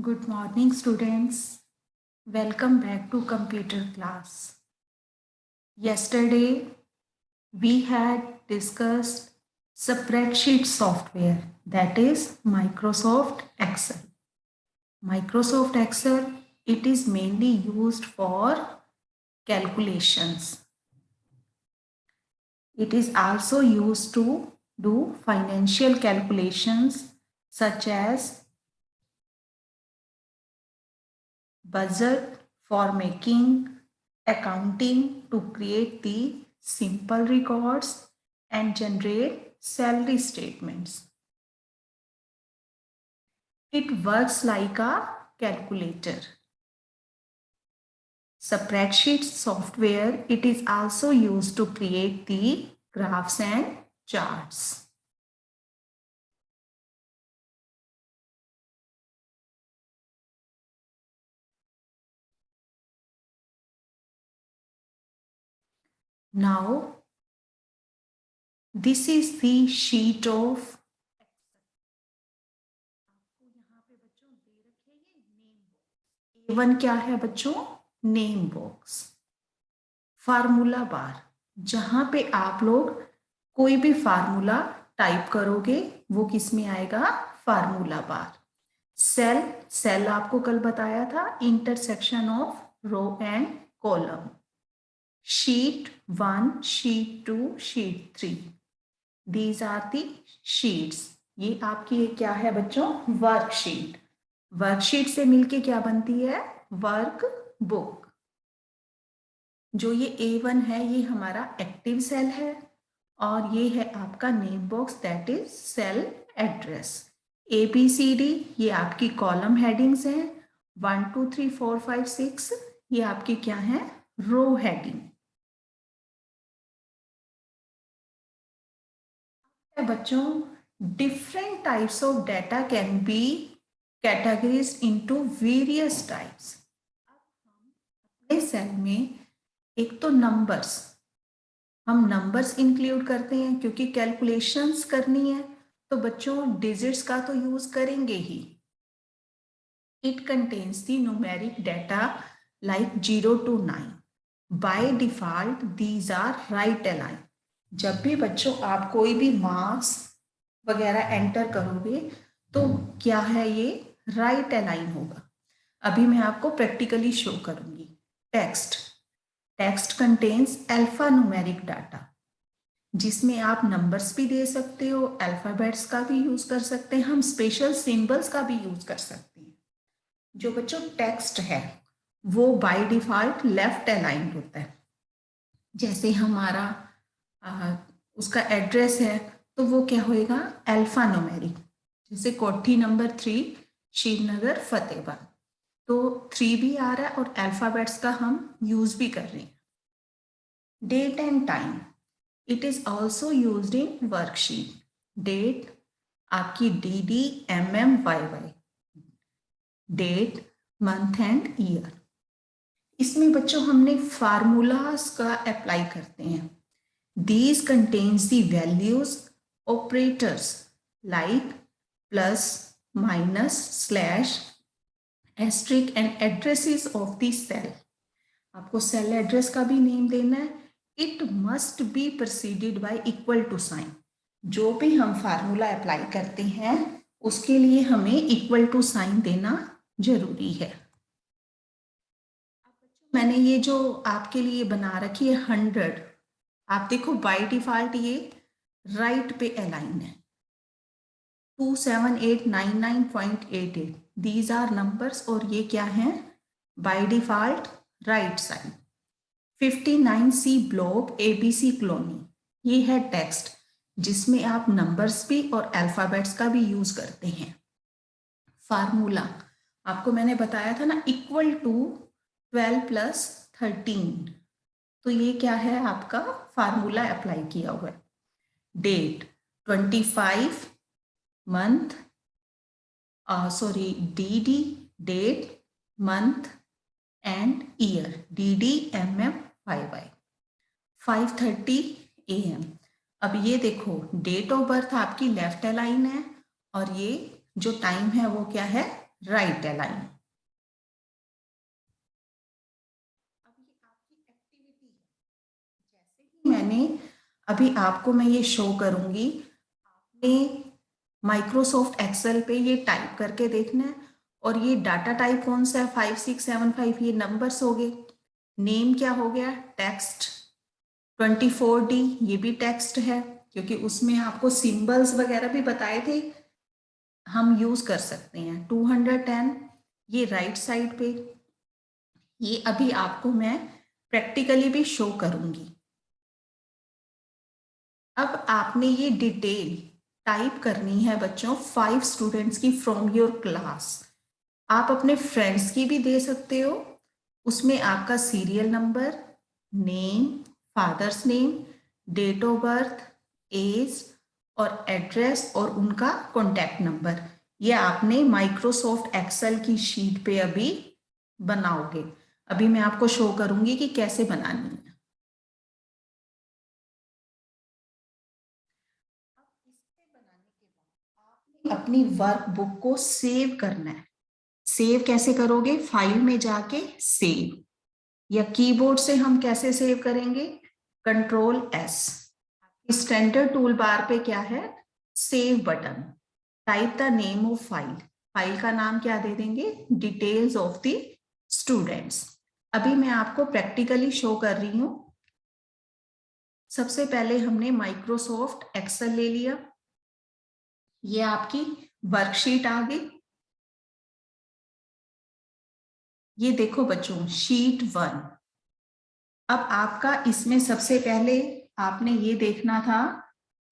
Good morning, students. Welcome back to computer class. Yesterday, we had discussed spreadsheet software, that is Microsoft Excel. Microsoft Excel, it is mainly used for calculations. It is also used to do financial calculations such as budget, for making accounting, to create the simple records and generate salary statements. It works like a calculator. Spreadsheet software, it is also used to create the graphs and charts. Now, this is the sheet of A1 क्या है बच्चों? Name box. Formula बार, जहां पे आप लोग कोई भी formula type करोगे वो किस में आएगा? फार्मूला बार। सेल, सेल आपको कल बताया था, intersection of row and column. Sheet 1, sheet 2, sheet 3, these are the sheets. ये आपकी क्या है बच्चों? वर्कशीट। वर्कशीट से मिलके क्या बनती है? Work book. जो ये A1 है ये हमारा एक्टिव सेल है और ये है आपका name box, that is cell address. ABCD ये आपकी कॉलम हेडिंग्स हैं। 1 2 3 4 5 6 ये आपकी क्या है? रो हेडिंग। बच्चों, different types of data can be categories into various types. अपने सेल में एक तो नंबर्स, हम नंबर्स इंक्लूड करते हैं क्योंकि कैलकुलेशंस करनी है तो बच्चों डिजिट्स का तो यूज करेंगे ही। It contains the numeric data like 0 to 9। By default these are right align. जब भी बच्चों आप कोई भी मार्क्स वगैरह एंटर करोगे तो क्या है? ये राइट अलाइन होगा। अभी मैं आपको प्रैक्टिकली शो करूंगी। Text, text contains alpha numeric data, जिसमें आप नंबर्स भी दे सकते हो, अल्फाबेट्स का भी यूज कर सकते हैं, हम स्पेशल सिंबल्स का भी यूज कर सकते हैं। जो बच्चों टेक्स्ट है वो बाय डिफॉल्ट लेफ्ट अलाइंड होता है। जैसे हमारा उसका एड्रेस है तो वो क्या होएगा? Alpha numeric. जैसे कोठी नंबर 3 श्रीनगर फतेहाबाद, तो 3 भी आ रहा है और अल्फाबेट्स का हम यूज भी कर रहे हैं। Date and time, it is also used in worksheet. Date आपकी DDMMYY, date, month and year. इसमें बच्चों हमने फार्मूलाज का अप्लाई करते हैं। These contains the values operators like plus, minus, slash, asterisk and addresses of the cell. आपको cell address का भी नेम देना है। It must be preceded by equal to sign. जो भी हम फार्मूला अप्लाई करते हैं उसके लिए हमें इक्वल टू साइन देना जरूरी है। मैंने ये जो आपके लिए बना रखी है 100, आप देखो बाय डिफॉल्ट ये राइट पे अलाइन है। 27899.88 दीज आर नंबर्स और ये क्या है? By default right side. 59C block ABC colony, ये है टेक्स्ट जिसमें आप नंबर्स भी और अल्फाबेट्स का भी यूज करते हैं। फार्मूला आपको मैंने बताया था ना, इक्वल टू 12 + 13, तो ये क्या है? आपका फार्मूला अप्लाई किया हुआ है। Date 25 month, DD date, month and year DDMMYY। 5:30 AM। अब ये देखो डेट ऑफ बर्थ आपकी लेफ्ट अलाइन है और ये जो टाइम है वो क्या है? Right align. अब ये आपकी एक्टिविटी है, जैसे ही मैंने अभी आपको मैं ये शो करूंगी, आपने माइक्रोसॉफ्ट एक्सेल पे ये टाइप करके देखना है। और ये डाटा टाइप कौन सा है, 5675, ये नंबर्स हो गए। नेम क्या हो गया, टेक्स्ट। 24D ये भी टेक्स्ट है, क्योंकि उसमें आपको सिंबल्स वगैरह भी बताए थे, हम यूज कर सकते हैं। 210 ये राइट साइड पे, ये अभी आपको मैं प्रैक्टिकली भी शो करूंगी। अब आपने ये डिटेल टाइप करनी है बच्चों 5 स्टूडेंट्स की फ्रॉम योर क्लास। आप अपने फ्रेंड्स की भी दे सकते हो, उसमें आपका serial number, name, father's name, date of birth, age और एड्रेस और उनका कॉन्टैक्ट नंबर, ये आपने माइक्रोसॉफ्ट एक्सेल की शीट पे अभी बनाओगे। अभी मैं आपको शो करूंगी कि कैसे बनानी है। अपनी वर्कबुक को सेव करना है। सेव कैसे करोगे, फाइल में जाके सेव, या कीबोर्ड से हम कैसे सेव करेंगे, Ctrl+S। स्टैंडर्ड टूल बार पे क्या है, save button. Type the name of file, file का नाम क्या दे देंगे, डिटेल्स ऑफ द स्टूडेंट्स। अभी मैं आपको प्रैक्टिकली शो कर रही हूं। सबसे पहले हमने माइक्रोसॉफ्ट एक्सेल ले लिया, ये आपकी वर्कशीट आ गई। ये देखो बच्चों, शीट 1। अब आपका इसमें सबसे पहले आपने ये देखना था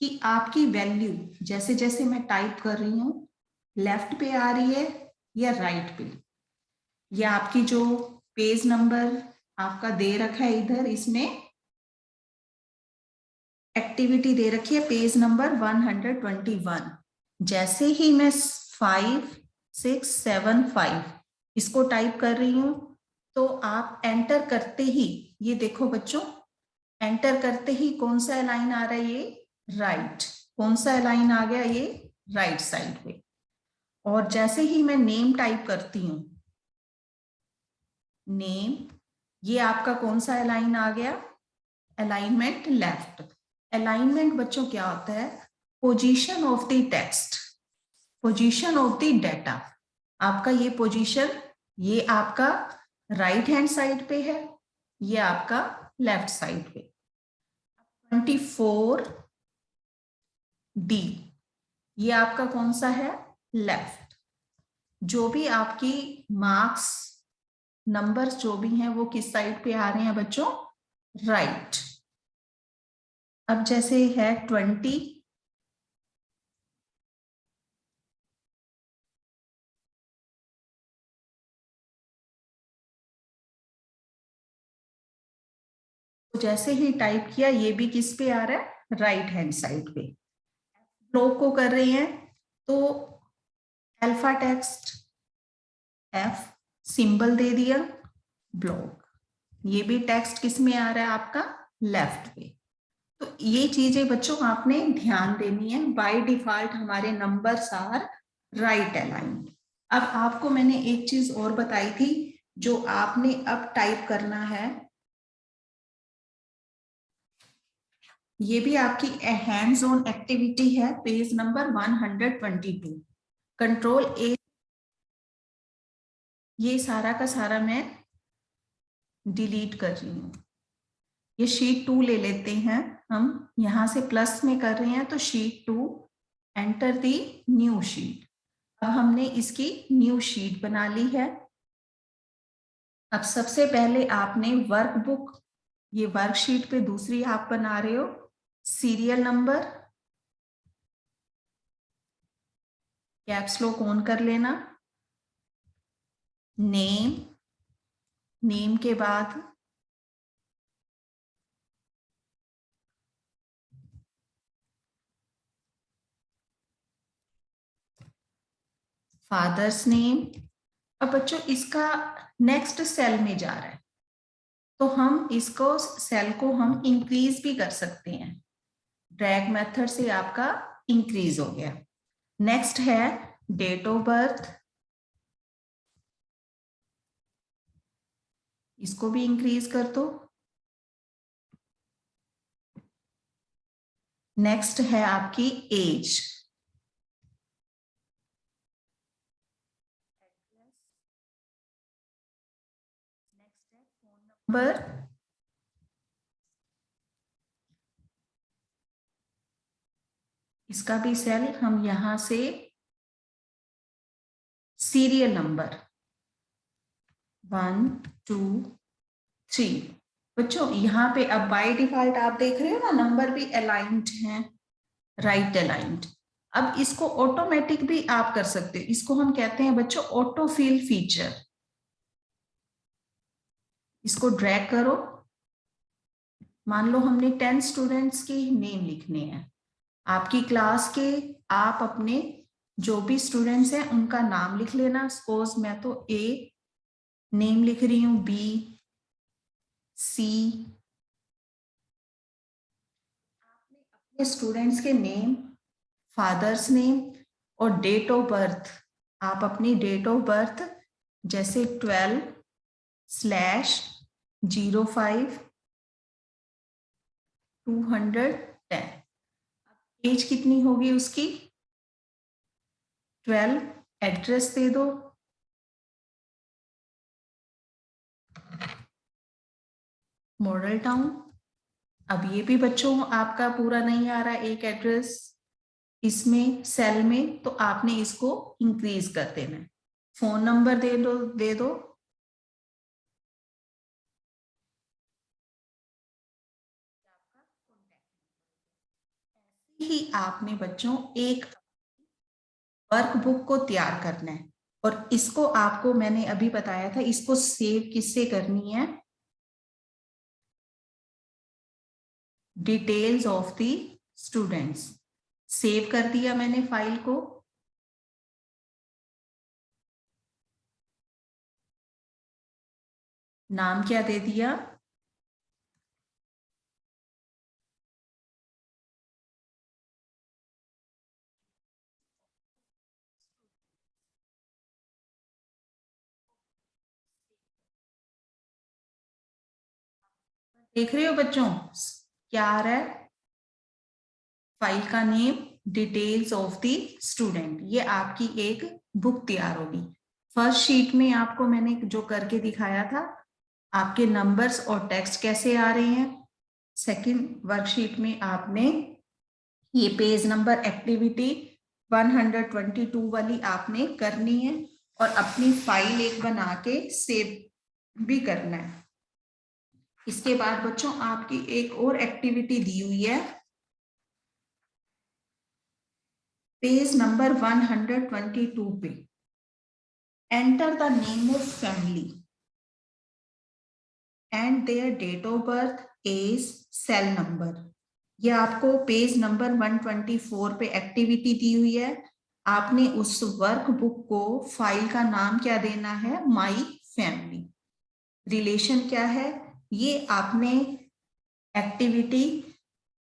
कि आपकी वैल्यू जैसे जैसे मैं टाइप कर रही हूं लेफ्ट पे आ रही है या राइट पे। या आपकी जो पेज नंबर आपका दे रखा है इधर, इसमें एक्टिविटी दे रखी है पेज नंबर 121। जैसे ही मैं 5675 इसको टाइप कर रही हूं, तो आप एंटर करते ही, ये देखो बच्चों, एंटर करते ही कौन सा लाइन आ रहा है, ये राइट। कौन सा लाइन आ गया, ये राइट साइड पे। और जैसे ही मैं नेम टाइप करती हूं, नेम, ये आपका कौन सा लाइन आ गया, अलाइनमेंट लेफ्ट। अलाइनमेंट बच्चों क्या होता है, position of the text, position of the data. आपका ये पोजीशन, ये आपका राइट हैंड साइड पे है, ये आपका लेफ्ट साइड पे। 24D ये आपका कौन सा है, लेफ्ट। जो भी आपकी मार्क्स नंबर्स जो भी हैं वो किस साइड पे आ रहे हैं बच्चों, राइट। अब जैसे है 20, तो जैसे ही टाइप किया ये भी किस पे आ रहा है, राइट हैंड साइड पे। ब्लॉक को कर रहे हैं तो अल्फा टेक्स्ट, एफ सिंबल दे दिया, ब्लॉक। ये भी टेक्स्ट किस में आ रहा है आपका, लेफ्ट पे। तो ये चीजें बच्चों आपने ध्यान देनी है। बाय डिफॉल्ट हमारे नंबर्स आर राइट अलाइंड। अब आपको मैंने एक चीज और बताई थी जो आपने अब टाइप करना है, ये भी आपकी हैंड्स ऑन एक्टिविटी है, पेज नंबर 122। Ctrl+A, ये सारा का सारा मैं डिलीट कर रही हूँ। ये शीट 2 ले लेते हैं हम, यहां से प्लस में कर रहे हैं तो sheet 2, enter the new sheet. अब हमने इसकी न्यू शीट बना ली है। अब सबसे पहले आपने वर्कबुक, ये वर्कशीट पे दूसरी आप बना रहे हो, serial number, caps lock on कर लेना, नेम, नेम के बाद फादर्स नेम। अब बच्चों इसका नेक्स्ट सेल में जा रहा है, तो हम इसको सेल को हम इंक्रीज भी कर सकते हैं। ड्रैग मेथड से आपका इंक्रीज हो गया। नेक्स्ट है डेट ऑफ बर्थ, इसको भी इंक्रीज कर दो। नेक्स्ट है आपकी एज। नेक्स्ट है फोन नंबर। इसका भी सेल हम यहां से सीरियल नंबर 1 2 3। बच्चों यहाँ पे अब बाय डिफॉल्ट आप देख रहे हो ना, नंबर भी अलाइंड हैं, राइट अलाइंड। अब इसको ऑटोमेटिक भी आप कर सकते हो, इसको हम कहते हैं बच्चों ऑटो फिल फीचर। इसको ड्रैग करो। मान लो हमने 10 स्टूडेंट्स के नेम लिखने हैं आपकी क्लास के। आप अपने जो भी स्टूडेंट्स हैं उनका नाम लिख लेना। सपोज मैं तो ए नेम लिख रही हूं, बी, सी। आपने अपने स्टूडेंट्स के नेम, फादर्स नेम और डेट ऑफ बर्थ, आप अपनी डेट ऑफ बर्थ जैसे 12/05/210। एज कितनी होगी उसकी 12। एड्रेस दे दो। Model town. अब ये भी बच्चों आपका पूरा नहीं आ रहा एक एड्रेस इसमें सेल में, तो आपने इसको इंक्रीज कर देना है। फोन नंबर दे दो। ऐसे ही आपने बच्चों एक वर्कबुक को तैयार करना है, और इसको आपको मैंने अभी बताया था, इसको सेव किससे करनी है, details of the students. Save कर दिया मैंने फाइल को। नाम क्या दे दिया, देख रहे हो बच्चों क्या आ रहा है, फाइल का name details of the student. ये आपकी एक बुक तैयार होगी। फर्स्ट शीट में आपको मैंने जो करके दिखाया था, आपके नंबर्स और टेक्स्ट कैसे आ रहे हैं। सेकंड वर्कशीट में आपने ये पेज नंबर एक्टिविटी 122 वाली आपने करनी है, और अपनी फाइल एक बना के सेव भी करना है। इसके बाद बच्चों आपकी एक और एक्टिविटी दी हुई है, पेज नंबर 122 पे enter the name of family and their date of birth, age, cell number. ये आपको पेज नंबर 124 पे एक्टिविटी दी हुई है। आपने उस वर्कबुक को फाइल का नाम क्या देना है, माई फैमिली। रिलेशन क्या है, ये आपने activity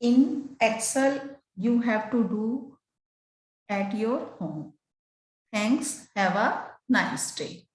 in Excel you have to do at your home. Thanks. Have a nice day.